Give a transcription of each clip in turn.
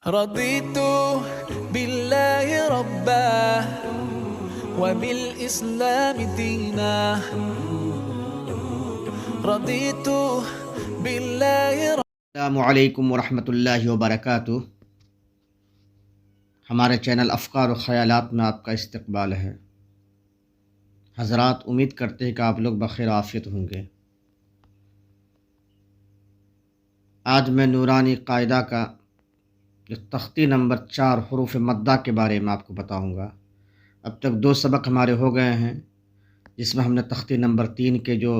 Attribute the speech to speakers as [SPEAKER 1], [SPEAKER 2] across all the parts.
[SPEAKER 1] رضيت بالله ربا وبالإسلام دينا رضيت بالله
[SPEAKER 2] السلام علیکم ورحمۃ اللہ وبرکاتہ۔ ہمارے چینل افکار و خیالات میں آپ کا استقبال ہے۔ حضرات، امید کرتے ہیں کہ آپ لوگ بخیر و عافیت ہوں گے۔ آج میں نورانی قاعدہ کا جو تختی نمبر 4 حروف مدہ کے بارے میں آپ کو بتاؤں گا۔ اب تک 2 سبق ہمارے ہو گئے ہیں، جس میں ہم نے تختی نمبر 3 کے جو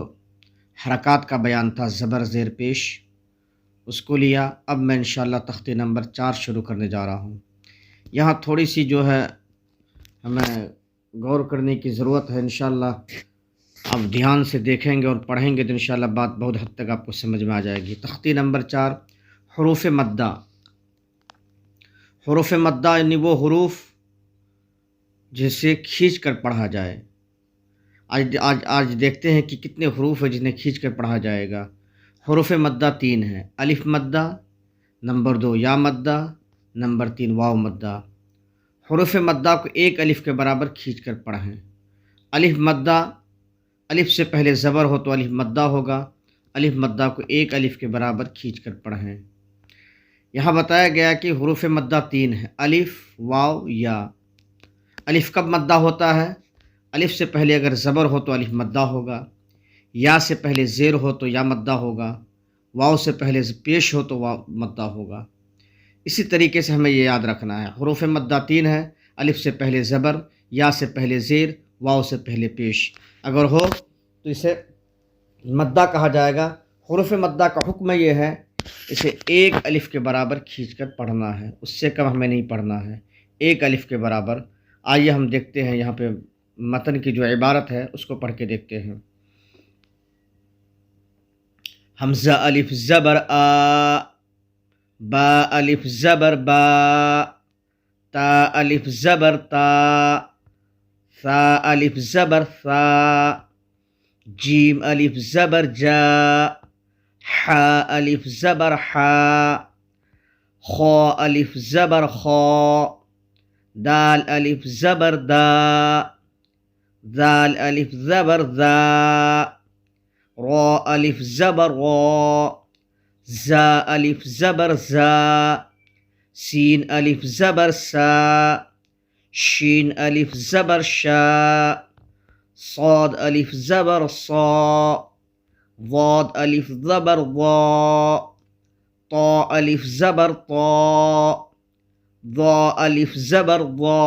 [SPEAKER 2] حرکات کا بیان تھا، زبر زیر پیش، اس کو لیا۔ اب میں انشاءاللہ تختی نمبر 4 شروع کرنے جا رہا ہوں۔ یہاں تھوڑی سی جو ہے ہمیں غور کرنے کی ضرورت ہے۔ انشاءاللہ آپ دھیان سے دیکھیں گے اور پڑھیں گے تو انشاءاللہ بات بہت حد تک آپ کو سمجھ میں آ جائے گی۔ تختی نمبر 4 حروف مدہ۔ حروف مدہ یعنی وہ حروف جسے کھینچ کر پڑھا جائے۔ آج دیکھتے ہیں کہ کتنے حروف ہیں جنہیں کھینچ کر پڑھا جائے گا۔ حروف مدہ 3 ہیں۔ الف مدہ، نمبر 2 یا مدہ، نمبر 3 واو مدہ۔ حروف مدہ کو 1 الف کے برابر کھینچ کر پڑھیں۔ الف مدہ، الف سے پہلے زبر ہو تو الف مدہ ہوگا۔ الف مدہ کو 1 الف کے برابر کھینچ کر پڑھیں۔ یہاں بتایا گیا کہ حروف مدہ 3 ہیں، الف، واو، یا۔ الف کب مدہ ہوتا ہے؟ الف سے پہلے اگر زبر ہو تو الف مدہ ہوگا، یا سے پہلے زیر ہو تو یا مدہ ہوگا، واو سے پہلے پیش ہو تو واو مدہ ہوگا۔ اسی طریقے سے ہمیں یہ یاد رکھنا ہے۔ حروف مدہ 3 ہے، الف سے پہلے زبر، یا سے پہلے زیر، واو سے پہلے پیش اگر ہو تو اسے مدہ کہا جائے گا۔ حروف مدہ کا حکم یہ ہے، اسے 1 الف کے برابر کھینچ کر پڑھنا ہے، اس سے کم ہمیں نہیں پڑھنا ہے، 1 الف کے برابر۔ آئیے ہم دیکھتے ہیں یہاں پہ متن کی جو عبارت ہے اس کو پڑھ کے دیکھتے ہیں۔ حمزہ الف زبر آ، با الف زبر با، تا الف زبر تا، ثا الف زبر ثا، جیم الف زبر جا، حا الف زبر حا، خا الف زبر خا، دال الف زبر دا، ذال الف زبر ذا، را الف زبر را، زا الف زبر زا، سین الف زبر سا، شین الف زبر شا، صاد الف زبر صا، ضاد الف زبر ضا، طا الف زبر طا، ضا الف زبر ضا،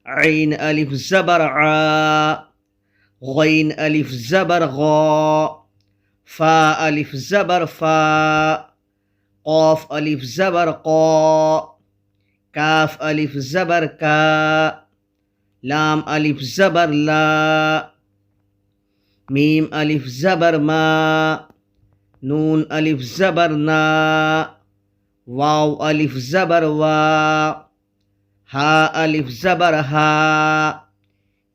[SPEAKER 2] عین الف زبر عا، غین الف زبر غا، فا الف زبر فا، قاف الف زبر قا، کاف الف زبر کا، لام الف زبر لا، میم الف زبر ما، نون الف زبر نا، واو الف زبر وا، ہا الف زبر ہا،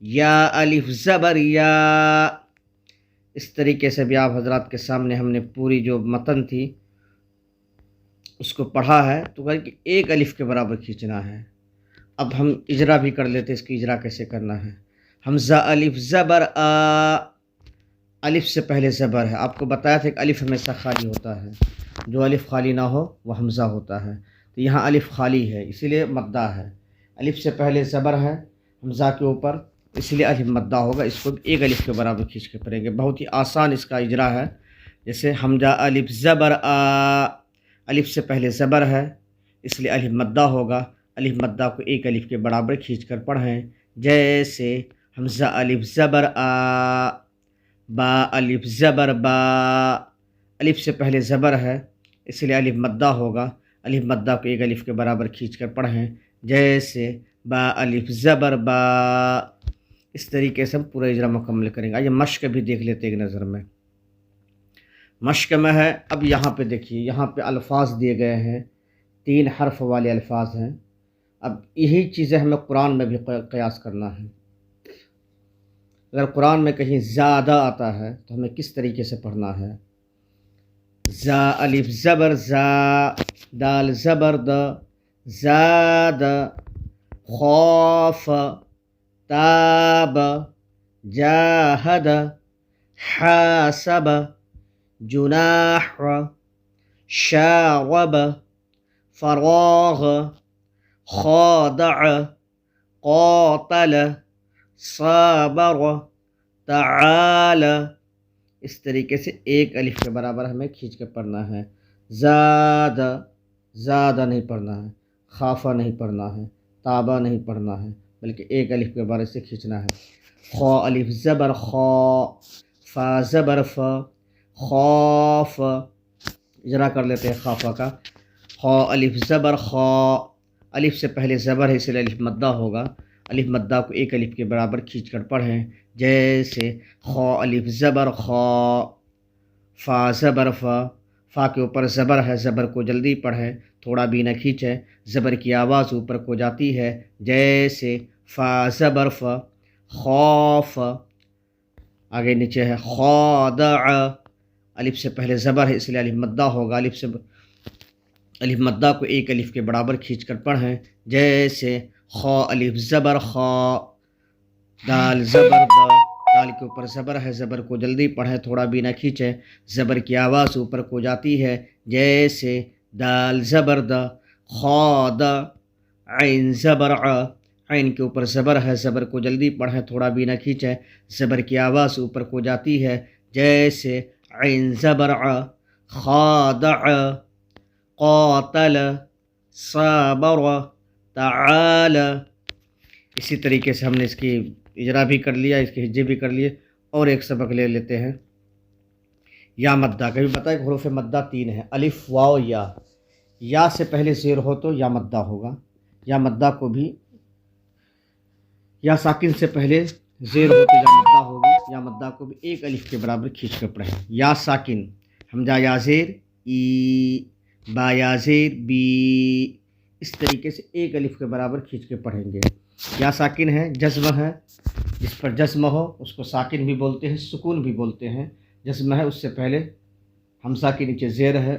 [SPEAKER 2] یا الف زبر یا۔ اس طریقے سے بھی آپ حضرات کے سامنے ہم نے پوری جو متن تھی اس کو پڑھا ہے، تو کہ 1 الف کے برابر کھینچنا ہے۔ اب ہم اجرا بھی کر لیتے، اس کی اجرا کیسے کرنا ہے۔ حمزہ الف زبر آ، الف سے پہلے زبر ہے۔ آپ کو بتایا تھا کہ الف ہمیشہ خالی ہوتا ہے، جو الف خالی نہ ہو وہ حمزہ ہوتا ہے، تو یہاں الف خالی ہے اسی لیے مدہ ہے۔ الف سے پہلے زبر ہے حمزہ کے اوپر، اس لیے الف مدہ ہوگا، اس کو 1 الف کے برابر کھینچ کے پڑھیں گے۔ بہت ہی آسان اس کا اجرا ہے۔ جیسے حمزہ الف زبر آ، الف سے پہلے زبر ہے اس لیے الف مدہ ہوگا، الف مدہ کو 1 الف کے برابر کھینچ کر پڑھیں۔ جیسے حمزہ الف زبر آ، با الف زبر با، الف سے پہلے زبر ہے اس لیے الف مدہ ہوگا، الف مدہ کو 1 الف کے برابر کھینچ کر پڑھیں۔ جیسے با الف زبر با۔ اس طریقے سے ہم پورا اجرا مکمل کریں گے۔ آئیے مشق بھی دیکھ لیتے ایک نظر میں۔ مشق میں ہے، اب یہاں پہ دیکھیے، یہاں پہ الفاظ دیے گئے ہیں، 3 حرف والے الفاظ ہیں۔ اب یہی چیزیں ہمیں قرآن میں بھی قیاس کرنا ہے۔ اگر قرآن میں کہیں زیادہ آتا ہے تو ہمیں کس طریقے سے پڑھنا ہے۔ زا الف زبر زا، دال زبر د، زاد، خاف، تاب، جاهد، حاسب، جناح، شارب، فراغ، خادع، قاتل، صابر، تعال. اس طریقے سے ایک الف کے برابر ہمیں کھینچ کے پڑھنا ہے. زاد، زادہ نہیں پڑھنا ہے، خافہ نہیں پڑھنا ہے، تابہ نہیں پڑھنا ہے، بلکہ ایک الف کے بارے سے کھینچنا ہے. خا الف زبر خا، فا زبر فا، خوف. اجرا کر لیتے ہیں خافہ کا. خا الف زبر خا، الف سے پہلے زبر ہے اس لیے الف مدہ ہوگا. الف مدہ کو ایک الف کے برابر کھینچ کر پڑھیں، جیسے خا الف زبر خا، فا زبر فا. فا کے اوپر زبر ہے، زبر کو جلدی پڑھیں، تھوڑا بھی نہ کھینچیں. زبر کی آواز اوپر کو جاتی ہے، جیسے فا زبر فا، خوف. آگے نیچے ہے خادع، الف سے پہلے زبر ہے اس لیے الف مدہ ہوگا. الف مدہ کو ایک الف کے برابر کھینچ کر پڑھیں، جیسے خا الف زبر خا، دال زبر دا. دال کے اوپر زبر ہے، زبر کو جلدی پڑھیں، تھوڑا بھی نہ کھینچیں. زبر کی آواز اوپر کو جاتی ہے، جیسے دال زبر دا، خادا. عین زبر ع، عین کے اوپر زبر ہے، زبر کو جلدی پڑھیں، تھوڑا بھی نہ کھینچیں. زبر کی آواز اوپر کو جاتی ہے، جیسے عین زبر ع، خادع، قاتل، صابر، تعال. اسی طریقے سے ہم نے اس کی اجرا بھی کر لیا، اس کے ہجے بھی کر لیے. اور ایک سبق لے لیتے ہیں یا مدہ کا بھی. بتائیں کہ حروف مدہ 3 ہیں، الف واو یا. یا سے پہلے زیر ہو تو یا مدہ ہوگا. یا مدہ کو بھی یا ساکن سے پہلے زیر ہو تو یا مدہ ہوگی. یا مدہ کو بھی ایک الف کے برابر کھینچ کر پڑھیں. یا ساکن، حمزہ یا زیر ای، با یا زیر بی. اس طریقے سے ایک الف کے برابر کھینچ کے پڑھیں گے. یا ساکن ہے، جزم ہے، جس پر جزم ہو اس کو ساکن بھی بولتے ہیں، سکون بھی بولتے ہیں. جزم ہے اس سے پہلے حمزہ کے نیچے زیر ہے،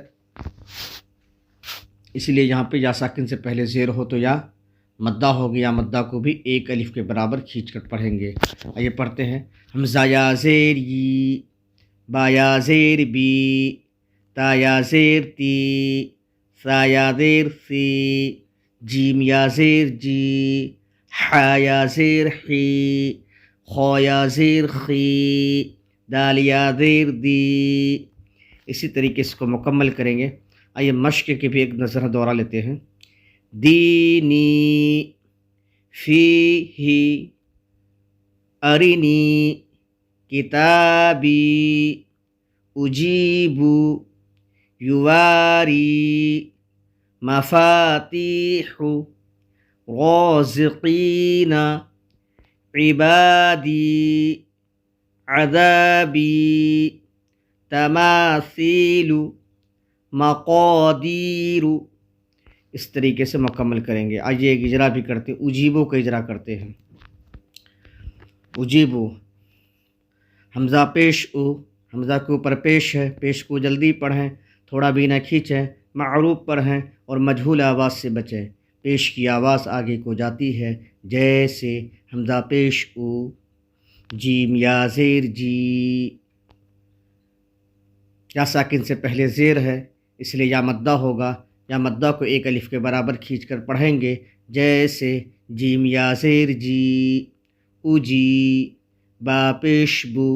[SPEAKER 2] اس لیے یہاں پہ یا ساکن سے پہلے زیر ہو تو یا مدہ ہوگی. یا مدہ کو بھی ایک الف کے برابر کھینچ کر پڑھیں گے. آئیے پڑھتے ہیں. حمزہ یا زیر ی، با یا زیر بی، تا یا زیر تی، سا یا زیر سی، جیم یا زیر جی، حا یا زیر حی، خا یا زیر خی، دال یا زیر دی. اسی طریقے سے اس کو مکمل کریں گے. آئیے مشق کی بھی ایک نظر دورہ لیتے ہیں. دینی، فیہی، ارنی، کتابی، اجیبو، یواری، مفاتیح، رازقین، عبادی، عذابی، تماثیل، مقادیر. اس طریقے سے مکمل کریں گے. آئیے ایک اجرا بھی کرتے ہیں، اجیبو کا اجرا کرتے ہیں. اجیبو، حمزہ پیش او، حمزہ کے اوپر پیش ہے، پیش کو جلدی پڑھیں، تھوڑا بھی نہ کھینچیں. معروف پڑھیں اور مجہول آواز سے بچیں. پیش کی آواز آگے کو جاتی ہے، جیسے حمزہ پیش او، جیم یا زیر جی. یا ساکن سے پہلے زیر ہے اس لیے یا مدہ ہوگا. یا مدہ کو ایک الف کے برابر کھینچ کر پڑھیں گے، جیسے جیم یا زیر جی، اجی. با پیش بو،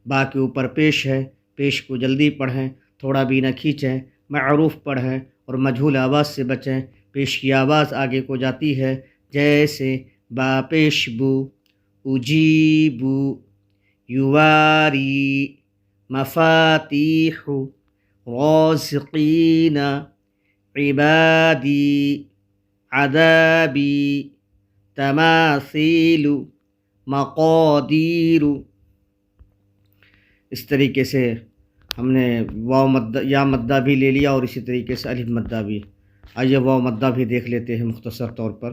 [SPEAKER 2] با کے اوپر پیش ہے، پیش کو جلدی پڑھیں، تھوڑا بھی نہ کھینچیں. معروف پڑھیں اور مجہول آواز سے بچیں. پیش کی آواز آگے کو جاتی ہے، جیسے با پیش بو، اجیبو، یواری، مفاتیح، رازقین، عبادی، عذابی، تماثیل، مقادیر. اس طریقے سے ہم نے واو مدہ یا مدہ بھی لے لیا اور اسی طریقے سے الف مدہ بھی. آئیے واو مدہ بھی دیکھ لیتے ہیں مختصر طور پر.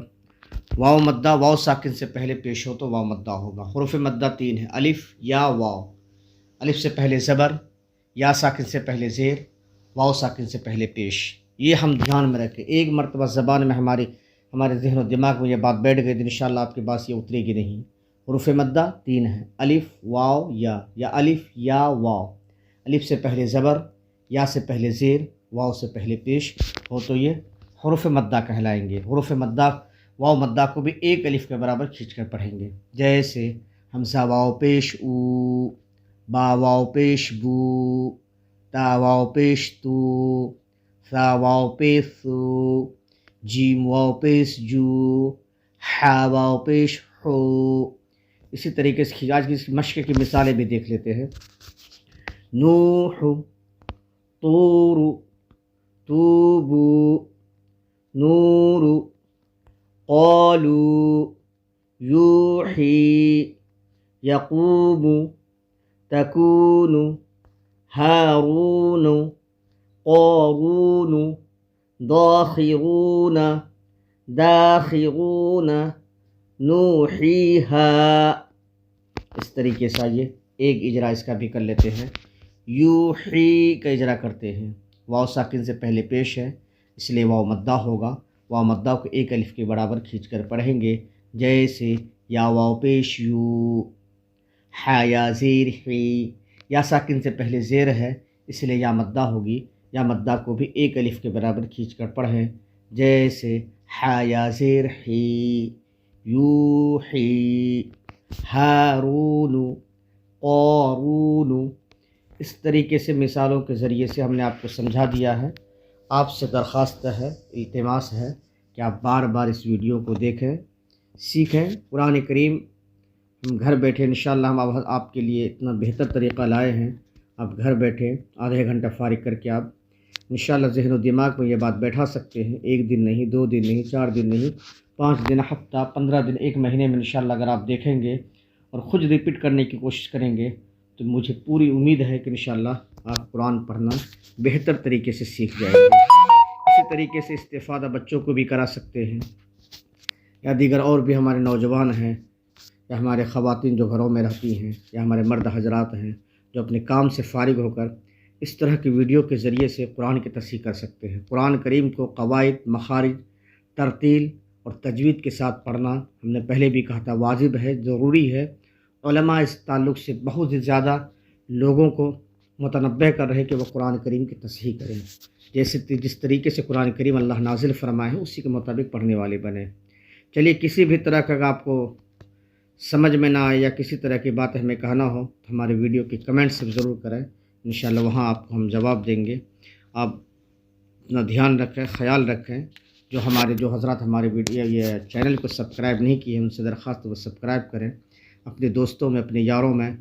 [SPEAKER 2] واو مدہ، واو ساکن سے پہلے پیش ہو تو واو مدہ ہوگا. حروف مدہ 3 ہے، الف یا واو. الف سے پہلے زبر، یا ساکن سے پہلے زیر، واو ساکن سے پہلے پیش، یہ ہم دھیان میں رکھیں۔ ایک مرتبہ زبان میں ہمارے ذہن و دماغ میں یہ بات بیٹھ گئی تو انشاءاللہ آپ کے پاس یہ اترے گی نہیں۔ حروف مدہ 3 ہیں، الف واو یا الف یا واو۔ الف سے پہلے زبر، یا سے پہلے زیر، واو سے پہلے پیش ہو تو یہ حروف مدہ کہلائیں گے۔ حروف مدہ واو مدہ کو بھی ایک الف کے برابر کھینچ کر پڑھیں گے، جیسے حمزہ واو پیش او، با واو پیش بو، تا واو پیش تو، ثا واو پیش ثو، جیم واو پیش جو، حا واو پیش حو۔ اسی طریقے سے آج کی مشق کی مثالیں بھی دیکھ لیتے ہیں۔ نوح، طور، توبو، نور، قالوا، یوحی، یقوم، تکون، ہارون، قارون، داخرون، داخرون، نوحیہا۔ اس طریقے سے آئیے ایک اجرا اس کا بھی کر لیتے ہیں۔ یوحی کا اجرا کرتے ہیں، واو ساکن سے پہلے پیش ہے اس لیے واو مدہ ہوگا، واو مدہ کو ایک الف کے برابر کھینچ کر پڑھیں گے، جیسے یا واو پیش یو، حا یا زیر حی، یا ساکن سے پہلے زیر ہے اس لیے یا مدہ ہوگی، یا مدہ کو بھی ایک الف کے برابر کھینچ کر پڑھیں، جیسے حا یا زیر حی، یوحی، ہارون، قارون۔ اس طریقے سے مثالوں کے ذریعے سے ہم نے آپ کو سمجھا دیا ہے۔ آپ سے درخواست ہے، التماس ہے کہ آپ بار بار اس ویڈیو کو دیکھیں، سیکھیں۔ قرآن کریم ہم گھر بیٹھے انشاءاللہ ہم آپ کے لیے اتنا بہتر طریقہ لائے ہیں، آپ گھر بیٹھے آدھے گھنٹہ فارغ کر کے آپ انشاءاللہ ذہن و دماغ میں یہ بات بیٹھا سکتے ہیں۔ 1 دن نہیں، 2 دن نہیں، 4 دن نہیں، 5 دن، ہفتہ، 15 دن، 1 مہینے میں انشاءاللہ اگر آپ دیکھیں گے اور خود ریپیٹ کرنے کی کوشش کریں گے تو مجھے پوری امید ہے کہ انشاءاللہ آپ قرآن پڑھنا بہتر طریقے سے سیکھ جائیں گے۔ اسی طریقے سے استفادہ بچوں کو بھی کرا سکتے ہیں، یا دیگر اور بھی ہمارے نوجوان ہیں، یا ہمارے خواتین جو گھروں میں رہتی ہیں، یا ہمارے مرد حضرات ہیں جو اپنے کام سے فارغ ہو کر اس طرح کی ویڈیو کے ذریعے سے قرآن کی تصحیح کر سکتے ہیں۔ قرآن کریم کو قواعد، مخارج، ترتیل اور تجوید کے ساتھ پڑھنا ہم نے پہلے بھی کہا تھا واجب ہے، ضروری ہے۔ علماء اس تعلق سے بہت ہی زیادہ لوگوں کو متنبہ کر رہے کہ وہ قرآن کریم کی تصحیح کریں، جس طریقے سے قرآن کریم اللہ نازل فرمائے ہیں اسی کے مطابق پڑھنے والے بنیں۔ چلیے، کسی بھی طرح کا آپ کو سمجھ میں نہ آئے یا کسی طرح کی بات ہمیں کہنا ہو تو ہمارے ویڈیو کی کمنٹ سے ضرور کریں، انشاءاللہ وہاں آپ کو ہم جواب دیں گے۔ آپ اپنا دھیان رکھیں، خیال رکھیں۔ جو حضرات ہمارے ویڈیو یہ چینل کو سبسکرائب نہیں کیے ہیں ان سے درخواست وہ سبسکرائب کریں، اپنے دوستوں میں، اپنے یاروں میں،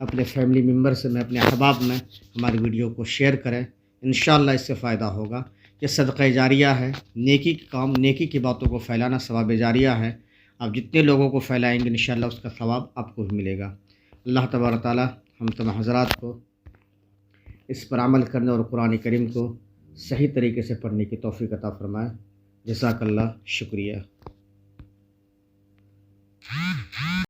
[SPEAKER 2] اپنے فیملی ممبرس میں، اپنے احباب میں ہماری ویڈیو کو شیئر کریں، انشاءاللہ اس سے فائدہ ہوگا۔ یہ صدقہ جاریہ ہے، نیکی کے کام، نیکی کی باتوں کو پھیلانا ثواب جاریہ ہے۔ آپ جتنے لوگوں کو پھیلائیں گے انشاءاللہ اس کا ثواب آپ کو بھی ملے گا۔ اللہ تبارک تعالی ہم تمام حضرات کو اس پر عمل کرنے اور قرآن کریم کو صحیح طریقے سے پڑھنے کی توفیق عطا فرمائے۔ جزاک اللہ، شکریہ۔